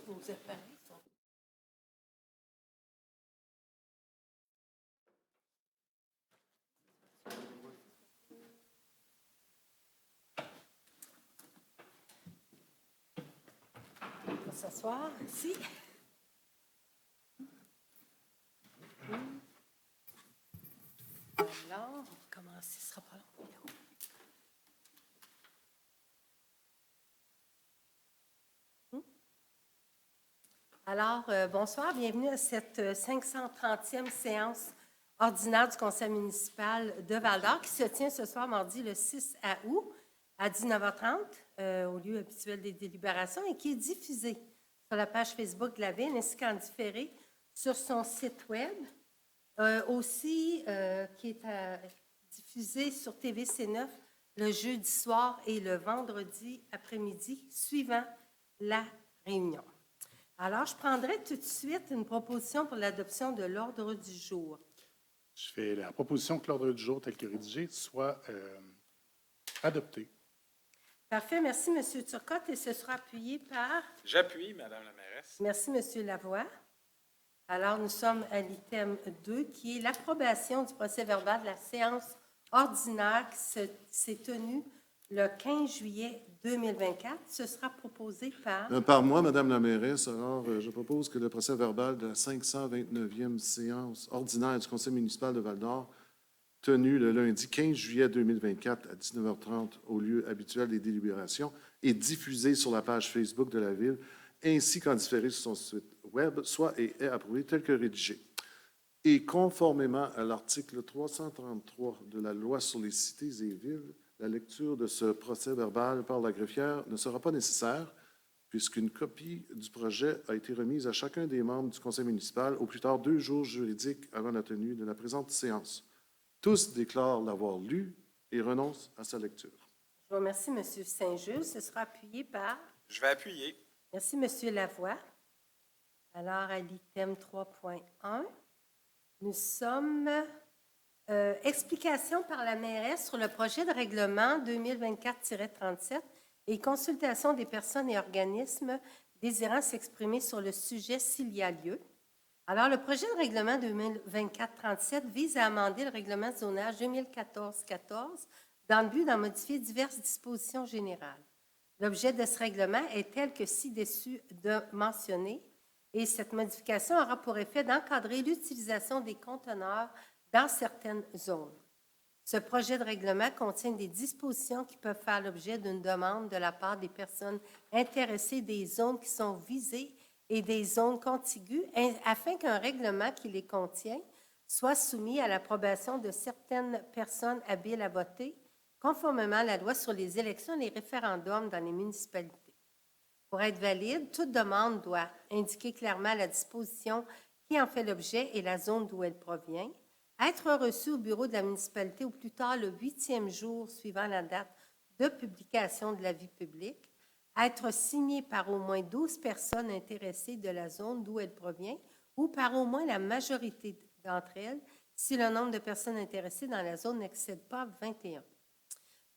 Vos appareils sont... On va s'asseoir ici. Alors, on va commencer, ce sera pas long. Alors, bonsoir, bienvenue à cette 530e séance ordinaire du Conseil municipal de Val-d'Or qui se tient ce soir, mardi, le 6 août, à 19h30, au lieu habituel des délibérations, et qui est diffusée sur la page Facebook de la Ville, ainsi qu'en différé sur son site Web, aussi qui est diffusé sur TVC9 le jeudi soir et le vendredi après-midi, suivant la réunion. Alors, je prendrai tout de suite une proposition pour l'adoption de l'ordre du jour. Je fais la proposition que l'ordre du jour tel que rédigé soit adopté. Parfait. Merci, M. Turcotte. Et ce sera appuyé par... J'appuie, Madame la mairesse. Merci, M. Lavoie. Alors, nous sommes à l'item 2, qui est l'approbation du procès-verbal de la séance ordinaire qui s'est tenue le 15 juillet 2024. Ce sera proposé par... Par moi, Madame la mairesse, alors je propose que le procès-verbal de la 529e séance ordinaire du Conseil municipal de Val-d'Or, tenue le lundi 15 juillet 2024 à 19h30 au lieu habituel des délibérations, et diffusé sur la page Facebook de la Ville, ainsi qu'en différé sur son site Web, soit et est approuvé tel que rédigé. Et conformément à l'article 333 de la Loi sur les cités et villes, la lecture de ce procès-verbal par la greffière ne sera pas nécessaire, puisqu'une copie du projet a été remise à chacun des membres du conseil municipal au plus tard 2 jours juridiques avant la tenue de la présente séance. Tous déclarent l'avoir lu et renoncent à sa lecture. Je vous remercie, M. Saint-Just. Ce sera appuyé par... Je vais appuyer. Merci, M. Lavoie. Alors, à l'item 3.1, nous sommes... explication par la mairesse sur le projet de règlement 2024-37 et consultation des personnes et organismes désirant s'exprimer sur le sujet s'il y a lieu. Alors, le projet de règlement 2024-37 vise à amender le règlement de zonage 2014-14 dans le but d'en modifier diverses dispositions générales. L'objet de ce règlement est tel que ci-dessus de mentionner, et cette modification aura pour effet d'encadrer l'utilisation des conteneurs dans certaines zones. Ce projet de règlement contient des dispositions qui peuvent faire l'objet d'une demande de la part des personnes intéressées des zones qui sont visées et des zones contiguës, afin qu'un règlement qui les contient soit soumis à l'approbation de certaines personnes habiles à voter, conformément à la loi sur les élections et les référendums dans les municipalités. Pour être valide, toute demande doit indiquer clairement la disposition qui en fait l'objet et la zone d'où elle provient, être reçu au bureau de la municipalité au plus tard le 8e jour suivant la date de publication de l'avis public, être signé par au moins 12 personnes intéressées de la zone d'où elle provient ou par au moins la majorité d'entre elles si le nombre de personnes intéressées dans la zone n'excède pas 21.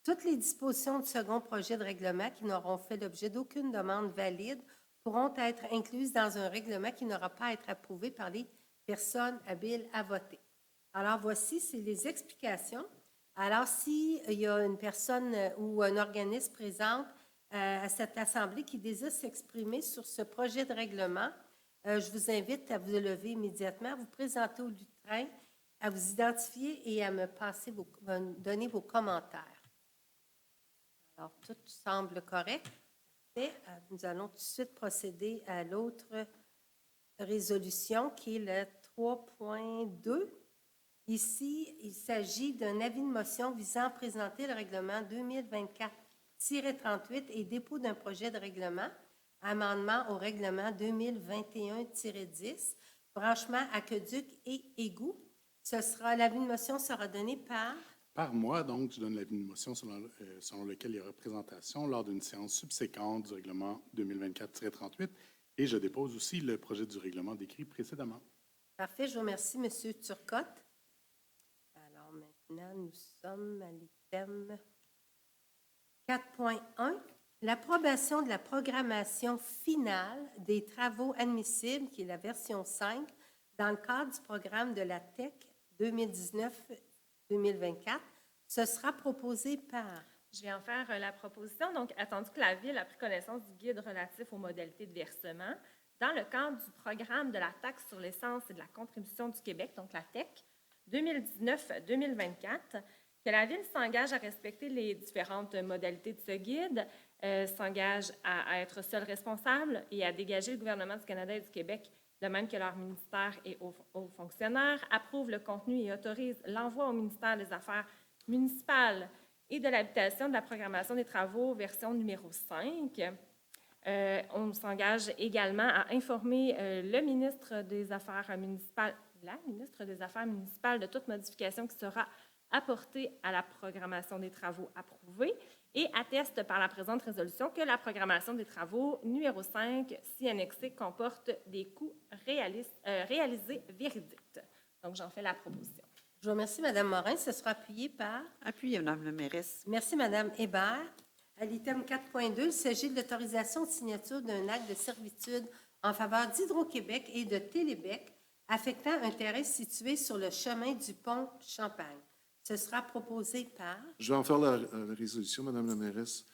Toutes les dispositions du second projet de règlement qui n'auront fait l'objet d'aucune demande valide pourront être incluses dans un règlement qui n'aura pas à être approuvé par les personnes habiles à voter. Alors, voici, c'est les explications. Alors, s'il y a une personne ou un organisme présent à cette assemblée qui désire s'exprimer sur ce projet de règlement, je vous invite à vous lever immédiatement, à vous présenter au lutrin, à vous identifier et à me donner vos commentaires. Alors, tout semble correct. Et nous allons tout de suite procéder à l'autre résolution qui est le 3.2. Ici, il s'agit d'un avis de motion visant à présenter le règlement 2024-38 et dépôt d'un projet de règlement, amendement au règlement 2021-10, branchement aqueduc et égout. L'avis de motion sera donné par... Par moi, donc, je donne l'avis de motion selon lequel il y aura présentation lors d'une séance subséquente du règlement 2024-38 et je dépose aussi le projet du règlement décrit précédemment. Parfait, je vous remercie, M. Turcotte. Alors maintenant, nous sommes à l'item 4.1 l'approbation de la programmation finale des travaux admissibles, qui est la version 5, dans le cadre du programme de la TEC 2019-2024. Ce sera proposé par... Je vais en faire la proposition. Donc, attendu que la Ville a pris connaissance du guide relatif aux modalités de versement, dans le cadre du programme de la taxe sur l'essence et de la contribution du Québec, donc la TEC, 2019-2024, que la Ville s'engage à respecter les différentes modalités de ce guide, s'engage à être seule responsable et à dégager le gouvernement du Canada et du Québec, de même que leur ministère et aux fonctionnaires, approuve le contenu et autorise l'envoi au ministère des Affaires municipales et de l'habitation de la programmation des travaux, version numéro 5. On s'engage également à informer le ministre des Affaires municipales, la ministre des Affaires municipales de toute modification qui sera apportée à la programmation des travaux approuvés et atteste par la présente résolution que la programmation des travaux numéro 5, si annexée, comporte des coûts réalisés véridiques. Donc, j'en fais la proposition. Je vous remercie, Mme Morin. Ce sera appuyé par... Appuyé, Madame la mairesse. Merci, Mme Hébert. À l'item 4.2, il s'agit de l'autorisation de signature d'un acte de servitude en faveur d'Hydro-Québec et de Télébec affectant un terrain situé sur le chemin du pont Champagne. Ce sera proposé par... Je vais en faire la résolution, Madame la mairesse.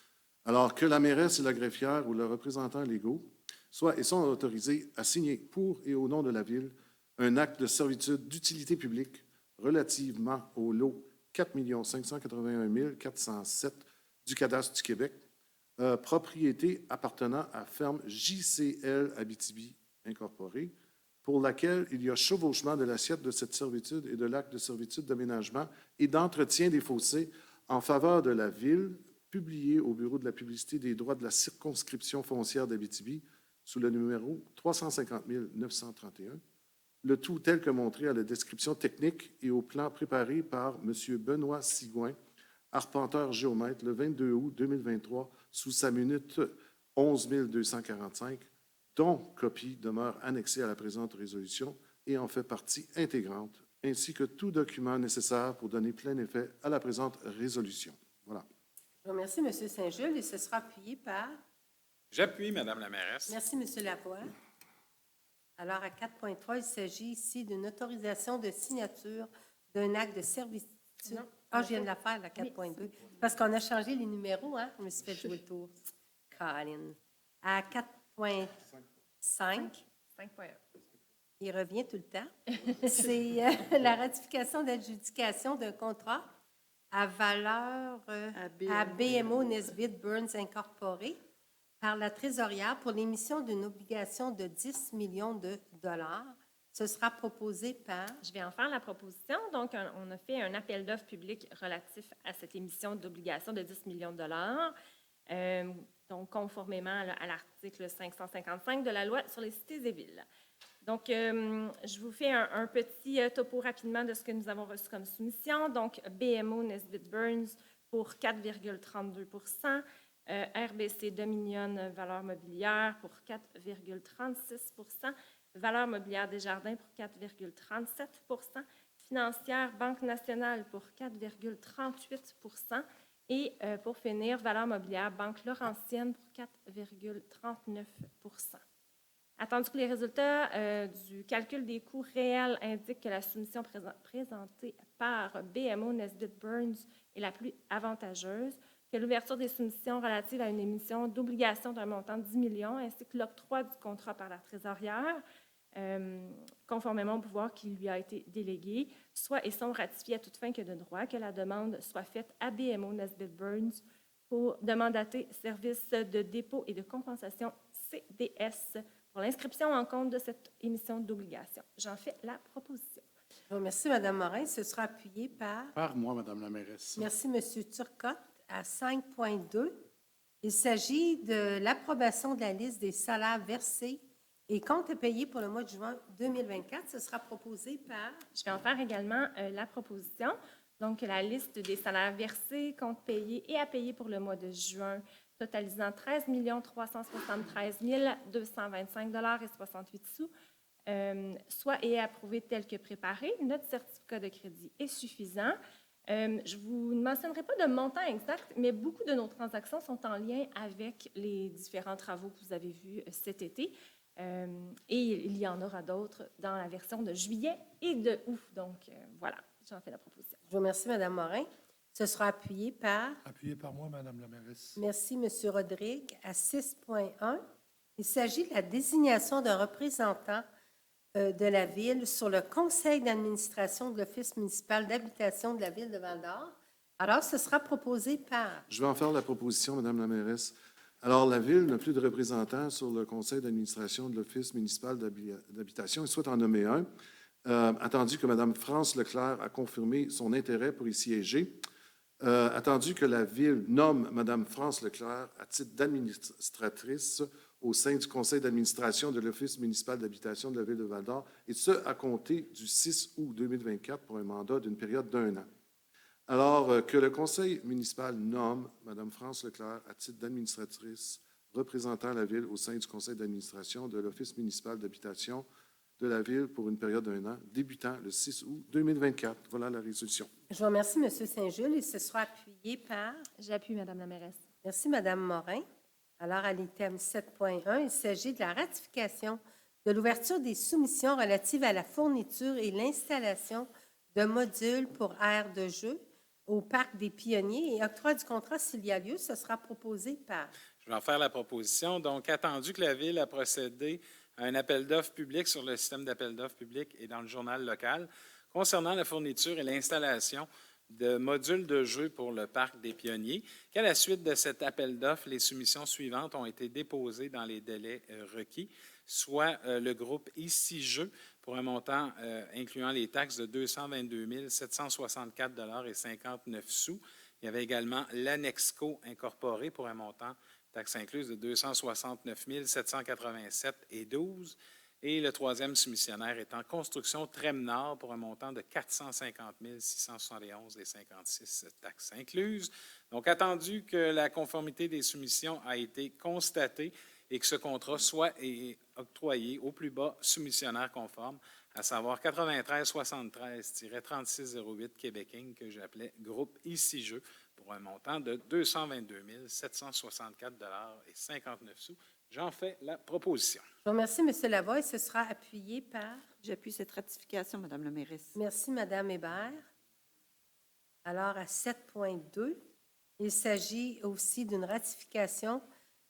Alors, que la mairesse et la greffière ou leurs représentants légaux soient et sont autorisés à signer pour et au nom de la Ville un acte de servitude d'utilité publique relativement au lot 4 581 407 du cadastre du Québec, propriété appartenant à ferme JCL Abitibi Incorporée, pour laquelle il y a chevauchement de l'assiette de cette servitude et de l'acte de servitude d'aménagement et d'entretien des fossés en faveur de la Ville, publié au Bureau de la publicité des droits de la circonscription foncière d'Abitibi sous le numéro 350 931, le tout tel que montré à la description technique et au plan préparé par M. Benoît Sigouin, arpenteur géomètre, le 22 août 2023, sous sa minute 11 245, dont copie demeure annexée à la présente résolution et en fait partie intégrante, ainsi que tout document nécessaire pour donner plein effet à la présente résolution. Voilà. Je vous remercie, M. Saint-Jules, et ce sera appuyé par... J'appuie, Madame la mairesse. Merci, M. Lavoie. Alors, à 4.3, il s'agit ici d'une autorisation de signature d'un acte de servitude. Non. Ah, je viens de la faire, la 4.2. Parce qu'on a changé les numéros, hein? Je me suis fait jouer le tour. Colin. À 4.5, 5.1. il revient tout le temps. C'est la ratification d'adjudication d'un contrat à valeur à BMO Nesbitt Burns Incorporé par la trésorière pour l'émission d'une obligation de 10 millions de dollars. Ce sera proposé par... Je vais en faire la proposition. Donc, on a fait un appel d'offres public relatif à cette émission d'obligation de 10 millions de dollars. Donc, conformément à l'article 555 de la loi sur les cités et villes. Donc, je vous fais un petit topo rapidement de ce que nous avons reçu comme soumission. Donc, BMO Nesbitt Burns pour 4,32 RBC Dominion Valeur mobilière pour 4,36 Valeur mobilière Desjardins pour 4,37 Financière Banque nationale pour 4,38 et pour finir, Valeur mobilière Banque Laurentienne pour 4,39 Attendu que les résultats du calcul des coûts réels indiquent que la soumission présentée par BMO Nesbitt Burns est la plus avantageuse, que l'ouverture des soumissions relatives à une émission d'obligation d'un montant de 10 millions ainsi que l'octroi du contrat par la trésorière, conformément au pouvoir qui lui a été délégué, soit et sont ratifiés à toute fin que de droit, que la demande soit faite à BMO Nesbitt Burns pour demandater service de dépôt et de compensation CDS pour l'inscription en compte de cette émission d'obligation. J'en fais la proposition. Je vous remercie, Mme Morin. Ce sera appuyé par... Par moi, Madame la mairesse. Merci, M. Turcotte. À 5.2, il s'agit de l'approbation de la liste des salaires versés et comptes à payer pour le mois de juin 2024. Ce sera proposé par... Je vais en faire également la proposition. Donc, la liste des salaires versés, comptes payés et à payer pour le mois de juin, totalisant 13 373 225,68 soit et approuvé tel que préparé. Notre certificat de crédit est suffisant. Je vous ne mentionnerai pas de montant exact, mais beaucoup de nos transactions sont en lien avec les différents travaux que vous avez vus cet été. Et il y en aura d'autres dans la version de juillet et de août. Donc, voilà, j'en fais la proposition. Je vous remercie, Mme Morin. Ce sera appuyé par... Appuyé par moi, Madame la mairesse. Merci, M. Rodrigue. À 6.1, il s'agit de la désignation d'un représentant de la Ville sur le conseil d'administration de l'Office municipal d'habitation de la Ville de Val-d'Or. Alors, ce sera proposé par... Je vais en faire la proposition, Madame la mairesse. Alors, la Ville n'a plus de représentants sur le conseil d'administration de l'Office municipal d'habitation. Il souhaite en nommer un, attendu que Mme France Leclerc a confirmé son intérêt pour y siéger. Attendu que la Ville nomme Mme France Leclerc à titre d'administratrice au sein du conseil d'administration de l'Office municipal d'habitation de la Ville de Val-d'Or, et ce, à compter du 6 août 2024 pour un mandat d'une période d'1 an. Alors, que le conseil municipal nomme Mme France Leclerc à titre d'administratrice représentant la Ville au sein du conseil d'administration de l'Office municipal d'habitation de la Ville pour une période d'1 an, débutant le 6 août 2024. Voilà la résolution. Je vous remercie, M. Saint-Jules, et ce sera appuyé par... J'appuie, Madame la mairesse. Merci, Mme Morin. Alors, à l'item 7.1, il s'agit de la ratification de l'ouverture des soumissions relatives à la fourniture et l'installation de modules pour aires de jeu au Parc des Pionniers et octroi du contrat s'il y a lieu. Ce sera proposé par... Je vais en faire la proposition. Donc, attendu que la Ville a procédé à un appel d'offres public sur le système d'appel d'offres public et dans le journal local concernant la fourniture et l'installation de modules de jeu pour le Parc des Pionniers, qu'à la suite de cet appel d'offres, les soumissions suivantes ont été déposées dans les délais requis, soit le groupe Ici Jeux pour un montant incluant les taxes de 222 764,59 $. Il y avait également l'Annexco incorporé pour un montant taxe incluse de 269 787,12 $. Et le troisième soumissionnaire étant Construction Tremnord pour un montant de 450 671,56 $, taxes incluses. Donc, attendu que la conformité des soumissions a été constatée et que ce contrat soit octroyé au plus bas soumissionnaire conforme, à savoir 9373-3608 Québec Inc., que j'appelais Groupe Ici Jeux, pour un montant de 222 764,59 $. J'en fais la proposition. Je vous remercie, M. Lavoie, et ce sera appuyé par... J'appuie cette ratification, Madame la mairesse. Merci, Mme Hébert. Alors, à 7.2, il s'agit aussi d'une ratification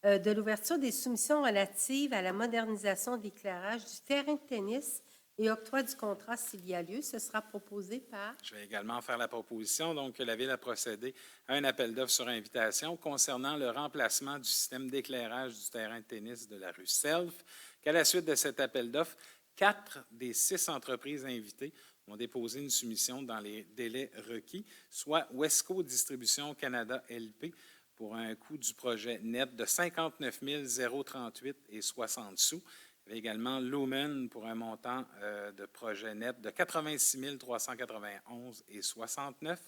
de l'ouverture des soumissions relatives à la modernisation de l'éclairage du terrain de tennis et octroi du contrat s'il y a lieu. Ce sera proposé par... Je vais également faire la proposition, donc, que la Ville a procédé à un appel d'offres sur invitation concernant le remplacement du système d'éclairage du terrain de tennis de la rue Self, qu'à la suite de cet appel d'offres, 4 des 6 entreprises invitées ont déposé une soumission dans les délais requis, soit Wesco Distribution Canada LP pour un coût du projet net de 59 038,60 $. Il y avait également Lumen pour un montant de projet net de 86 391,69 $.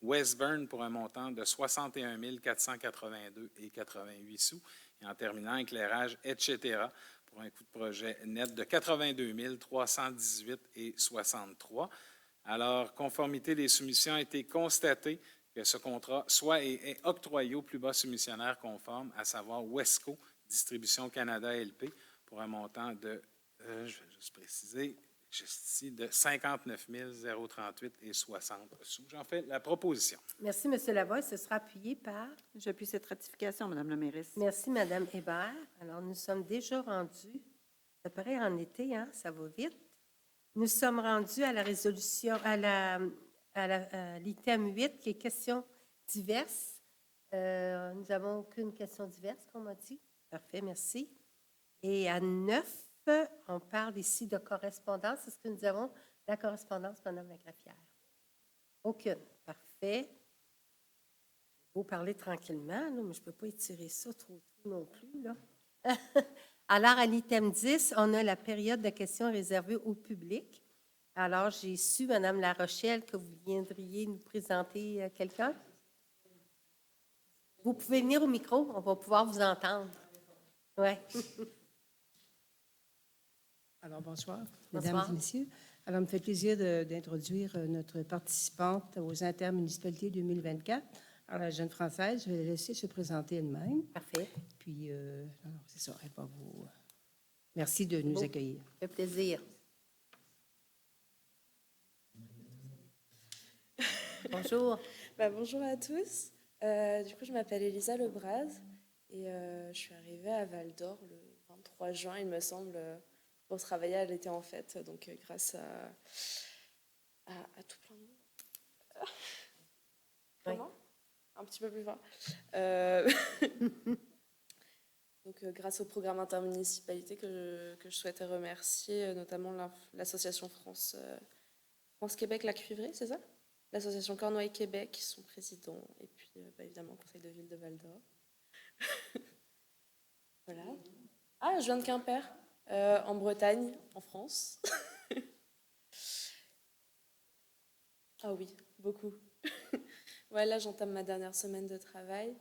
Westburn pour un montant de 61 482,88 $. Et en terminant, éclairage, etc., pour un coût de projet net de 82 318,63 $. Alors, conformité des soumissions a été constatée que ce contrat soit est octroyé au plus bas soumissionnaire conforme, à savoir Wesco Distribution Canada LP, pour un montant de, je vais juste préciser, ici, de 59 038,60 $. J'en fais la proposition. Merci, M. Lavoie. Ce sera appuyé par... J'appuie cette ratification, Madame la mairesse. Merci, Mme Hébert. Alors, nous sommes déjà rendus, ça paraît en été, hein? Ça va vite. Nous sommes rendus à la résolution, à l'item 8, qui est questions diverses. Nous n'avons aucune question diverse, comme on dit. Parfait, merci. Et à 9, on parle ici de correspondance. Est-ce que nous avons la correspondance, Mme Lagrafière? Aucune. Parfait. Il faut parler tranquillement, là, mais je ne peux pas étirer ça trop non plus, là. Alors, à l'item 10, on a la période de questions réservée au public. Alors, j'ai su, Mme La Rochelle, que vous viendriez nous présenter quelqu'un. Vous pouvez venir au micro, on va pouvoir vous entendre. Oui. Alors, bonsoir, Bonsoir. mesdames et messieurs. Alors, il me fait plaisir d'introduire notre participante aux intermunicipalités 2024. Alors, la jeune Française, je vais la laisser se présenter elle-même. Parfait. Puis, alors, c'est ça, elle va vous... Merci de nous Beau. accueillir. Ça fait plaisir. Bonjour. Bonjour à tous. Du coup, je m'appelle Elisa Lebras et je suis arrivée à Val d'Or le 23 juin, il me semble, pour travailler à l'été en fête. Donc, grâce à tout plein de monde. Comment? Un petit peu plus fort. Donc, grâce au programme intermunicipalité que je souhaitais remercier, notamment l'association France-Québec Lac Cuivré, c'est ça? L'association Cornouailles-Québec, son président, et puis évidemment le conseil de ville de Val d'Or. Voilà. Ah, je viens de Quimper, en Bretagne, en France. Ah oui, beaucoup. Voilà, j'entame ma dernière semaine de travail.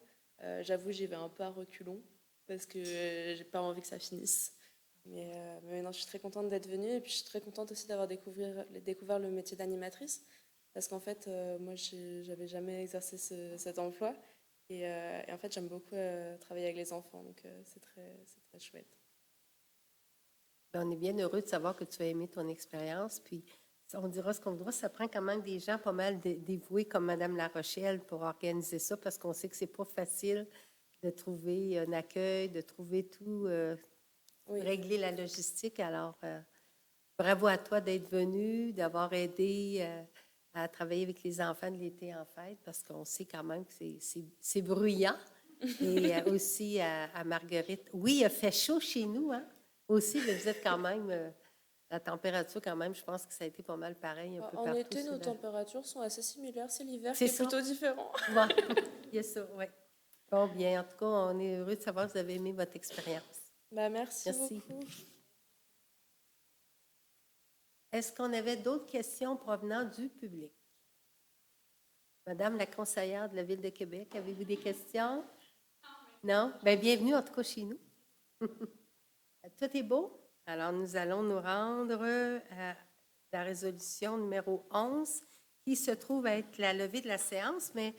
J'avoue, j'y vais un peu à reculons, parce que j'ai pas envie que ça finisse. Mais non, je suis très contente d'être venue, et puis je suis très contente aussi d'avoir découvert le métier d'animatrice. Parce qu'en fait, moi, j'avais jamais exercé cet emploi. Et en fait, j'aime beaucoup travailler avec les enfants. Donc, c'est très chouette. On est bien heureux de savoir que tu as aimé ton expérience. Puis, on dira ce qu'on voudra. Ça prend quand même des gens pas mal dévoués comme Mme La Rochelle pour organiser ça, parce qu'on sait que c'est pas facile de trouver un accueil, de trouver tout, Oui. régler la logistique. Alors, bravo à toi d'être venu, d'avoir aidé à travailler avec les enfants de l'été en fête, parce qu'on sait quand même que c'est bruyant. Et aussi à Marguerite. Oui, il a fait chaud chez nous, hein? Aussi, mais vous êtes quand même, la température quand même, je pense que ça a été pas mal pareil un peu En partout. été, nos sur la- températures sont assez similaires. C'est l'hiver qui C'est est ça. plutôt différent. Bon, il y a ça, oui. Bon, bien, en tout cas, on est heureux de savoir que vous avez aimé votre expérience. Merci Merci. beaucoup. Est-ce qu'on avait d'autres questions provenant du public? Madame la conseillère de la Ville de Québec, avez-vous des questions? Non? Bien, bienvenue en tout cas chez nous. Tout est beau? Alors, nous allons nous rendre à la résolution numéro 11, qui se trouve à être la levée de la séance, mais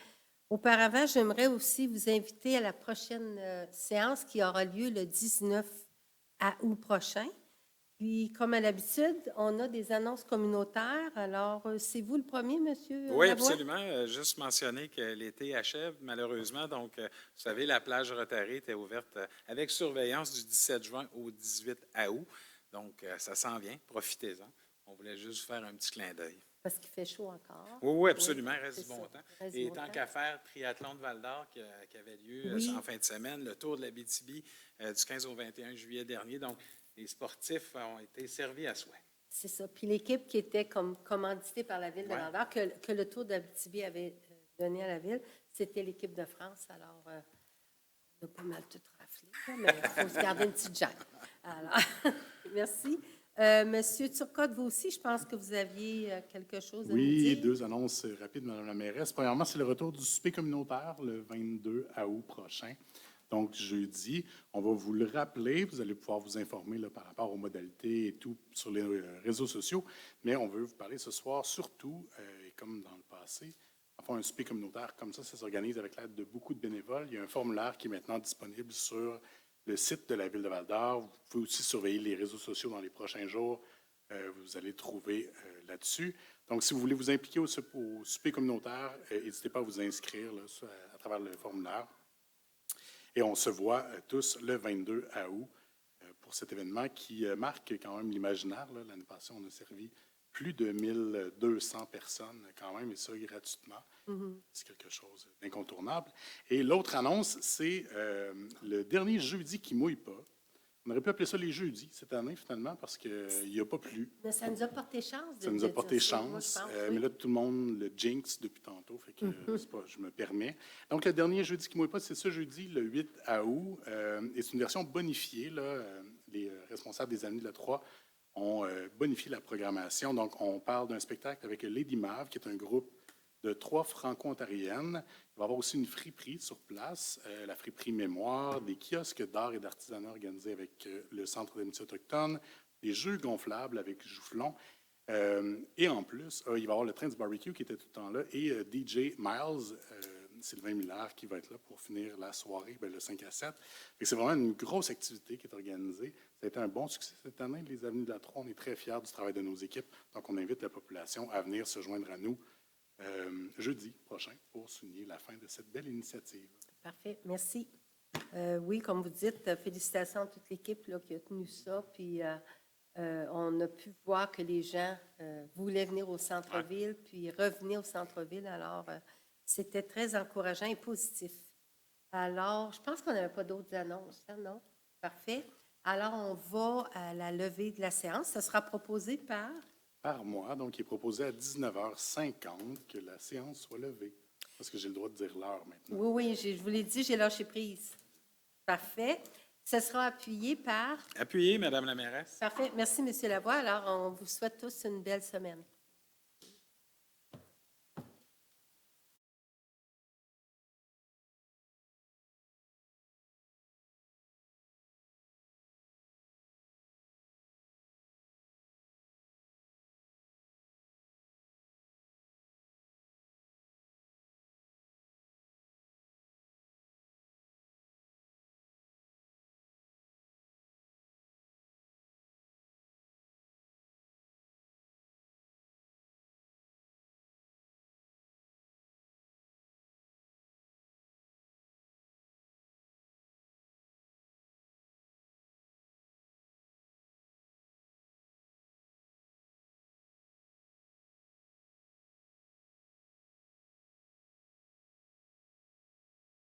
auparavant, j'aimerais aussi vous inviter à la prochaine séance qui aura lieu le 19 août prochain. Puis, comme à l'habitude, on a des annonces communautaires. Alors, c'est vous le premier, monsieur? Oui, Lavoie? absolument. Juste mentionner que l'été achève, malheureusement. Donc, vous savez, la plage Rotary était ouverte avec surveillance du 17 juin au 18 août. Donc, ça s'en vient. Profitez-en. On voulait juste faire un petit clin d'œil. Parce qu'il fait chaud encore. Oui, oui, absolument. Il reste c'est du bon ça. temps. Il reste du Et bon tant temps. qu'à faire, triathlon de Val-d'Or qui avait lieu Oui. en fin de semaine, le Tour de la BTB du 15 au 21 juillet dernier. Donc, les sportifs ont été servis à souhait. C'est ça. Puis l'équipe qui était commanditée par la Ville de Ouais. Val-d'Or, que le Tour d'Abitibi avait donné à la Ville, c'était l'équipe de France. Alors, on a pas mal tout raflé, là, mais il faut se garder une petite gêne. Alors, merci. Monsieur Turcotte, vous aussi, je pense que vous aviez quelque chose à nous Oui, dire. deux annonces rapides, Mme la mairesse. Premièrement, c'est le retour du souper communautaire le 22 août prochain. Donc, jeudi, on va vous le rappeler. Vous allez pouvoir vous informer là, par rapport aux modalités et tout sur les réseaux sociaux. Mais on veut vous parler ce soir, surtout, et comme dans le passé, enfin, un souper communautaire comme ça s'organise avec l'aide de beaucoup de bénévoles. Il y a un formulaire qui est maintenant disponible sur le site de la Ville de Val-d'Or. Vous pouvez aussi surveiller les réseaux sociaux dans les prochains jours. Vous allez trouver là-dessus. Donc, si vous voulez vous impliquer au souper communautaire, n'hésitez pas à vous inscrire là, à travers le formulaire. Et on se voit tous le 22 août pour cet événement qui marque quand même l'imaginaire. Là. L'année passée, on a servi plus de 1200 personnes quand même, et ça gratuitement. C'est quelque chose d'incontournable. Et l'autre annonce, c'est le dernier jeudi qui mouille pas. On aurait pu appeler ça les jeudis cette année, finalement, parce qu'il n'y a pas plu. Mais ça nous a porté chance. Ça nous a porté dire ça, moi, chance. je pense, Mais oui. là, tout le monde le jinx depuis tantôt, fait que c'est pas, je me permets. Donc, le dernier jeudi qui ne mouille pas, c'est ce jeudi, le 8 août. Et c'est une version bonifiée. Là. Les responsables des Amis de la 3 ont bonifié la programmation. Donc, on parle d'un spectacle avec Lady Mav, qui est un groupe de 3 franco-ontariennes. Il va y avoir aussi une friperie sur place, la friperie Mémoire, des kiosques d'art et d'artisanat organisés avec le Centre d'amitié autochtone, des jeux gonflables avec joufflons. Et en plus, il va y avoir le train du barbecue qui était tout le temps là et DJ Miles, Sylvain Millard, qui va être là pour finir la soirée, le 5 à 7. C'est vraiment une grosse activité qui est organisée. Ça a été un bon succès cette année, les Avenues de la Troie. On est très fiers du travail de nos équipes. Donc, on invite la population à venir se joindre à nous jeudi prochain pour souligner la fin de cette belle initiative. Parfait, merci. Oui, comme vous dites, félicitations à toute l'équipe là, qui a tenu ça. Puis, on a pu voir que les gens voulaient venir au centre-ville, puis revenir au centre-ville. Alors, c'était très encourageant et positif. Alors, je pense qu'on n'avait pas d'autres annonces, hein, non? Parfait. Alors, on va à la levée de la séance. Ça sera proposé par? Par moi. Donc, il est proposé à 19h50 que la séance soit levée. Parce que j'ai le droit de dire l'heure maintenant. Oui, je vous l'ai dit, j'ai lâché prise. Parfait. Ce sera appuyé par? Appuyé, Madame la mairesse. Parfait. Merci, M. Lavoie. Alors, on vous souhaite tous une belle semaine.